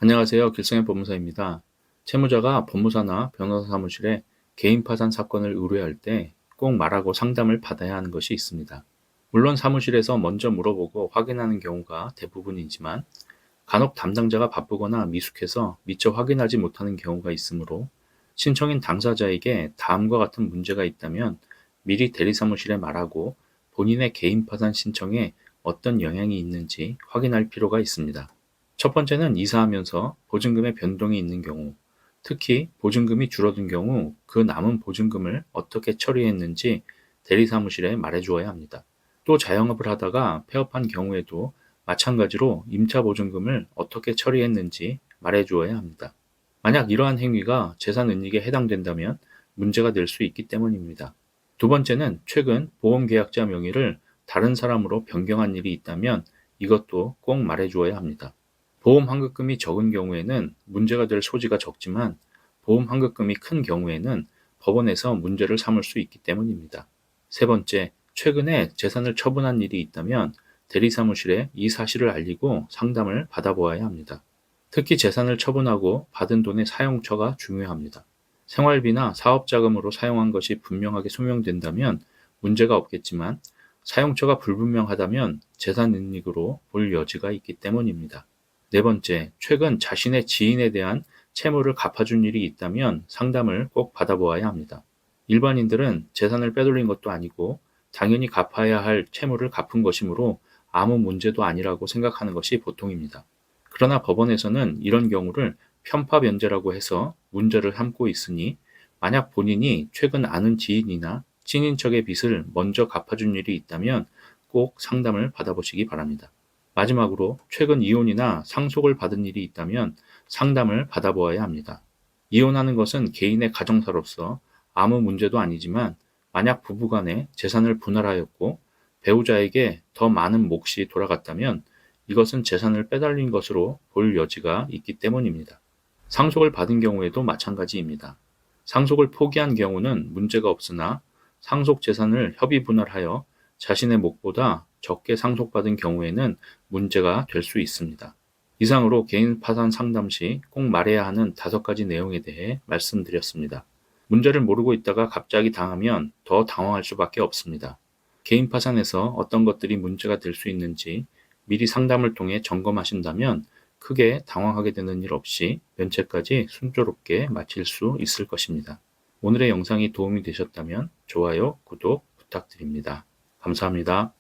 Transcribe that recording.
안녕하세요. 길성의 법무사입니다. 채무자가 법무사나 변호사 사무실에 개인 파산 사건을 의뢰할 때 꼭 말하고 상담을 받아야 하는 것이 있습니다. 물론 사무실에서 먼저 물어보고 확인하는 경우가 대부분이지만 간혹 담당자가 바쁘거나 미숙해서 미처 확인하지 못하는 경우가 있으므로 신청인 당사자에게 다음과 같은 문제가 있다면 미리 대리사무실에 말하고 본인의 개인 파산 신청에 어떤 영향이 있는지 확인할 필요가 있습니다. 첫 번째는 이사하면서 보증금의 변동이 있는 경우, 특히 보증금이 줄어든 경우 그 남은 보증금을 어떻게 처리했는지 대리사무실에 말해주어야 합니다. 또 자영업을 하다가 폐업한 경우에도 마찬가지로 임차 보증금을 어떻게 처리했는지 말해주어야 합니다. 만약 이러한 행위가 재산은닉에 해당된다면 문제가 될 수 있기 때문입니다. 두 번째는 최근 보험계약자 명의를 다른 사람으로 변경한 일이 있다면 이것도 꼭 말해주어야 합니다. 보험 환급금이 적은 경우에는 문제가 될 소지가 적지만 보험 환급금이 큰 경우에는 법원에서 문제를 삼을 수 있기 때문입니다. 세 번째, 최근에 재산을 처분한 일이 있다면 대리사무실에 이 사실을 알리고 상담을 받아보아야 합니다. 특히 재산을 처분하고 받은 돈의 사용처가 중요합니다. 생활비나 사업자금으로 사용한 것이 분명하게 소명된다면 문제가 없겠지만 사용처가 불분명하다면 재산은닉으로 볼 여지가 있기 때문입니다. 네 번째, 최근 자신의 지인에 대한 채무를 갚아준 일이 있다면 상담을 꼭 받아보아야 합니다. 일반인들은 재산을 빼돌린 것도 아니고 당연히 갚아야 할 채무를 갚은 것이므로 아무 문제도 아니라고 생각하는 것이 보통입니다. 그러나 법원에서는 이런 경우를 편파변제라고 해서 문제를 삼고 있으니 만약 본인이 최근 아는 지인이나 친인척의 빚을 먼저 갚아준 일이 있다면 꼭 상담을 받아보시기 바랍니다. 마지막으로 최근 이혼이나 상속을 받은 일이 있다면 상담을 받아보아야 합니다. 이혼하는 것은 개인의 가정사로서 아무 문제도 아니지만 만약 부부간에 재산을 분할하였고 배우자에게 더 많은 몫이 돌아갔다면 이것은 재산을 빼달린 것으로 볼 여지가 있기 때문입니다. 상속을 받은 경우에도 마찬가지입니다. 상속을 포기한 경우는 문제가 없으나 상속 재산을 협의 분할하여 자신의 몫보다 적게 상속받은 경우에는 문제가 될 수 있습니다. 이상으로 개인 파산 상담 시 꼭 말해야 하는 5가지 내용에 대해 말씀드렸습니다. 문제를 모르고 있다가 갑자기 당하면 더 당황할 수밖에 없습니다. 개인 파산에서 어떤 것들이 문제가 될 수 있는지 미리 상담을 통해 점검하신다면 크게 당황하게 되는 일 없이 면책까지 순조롭게 마칠 수 있을 것입니다. 오늘의 영상이 도움이 되셨다면 좋아요, 구독 부탁드립니다. 감사합니다.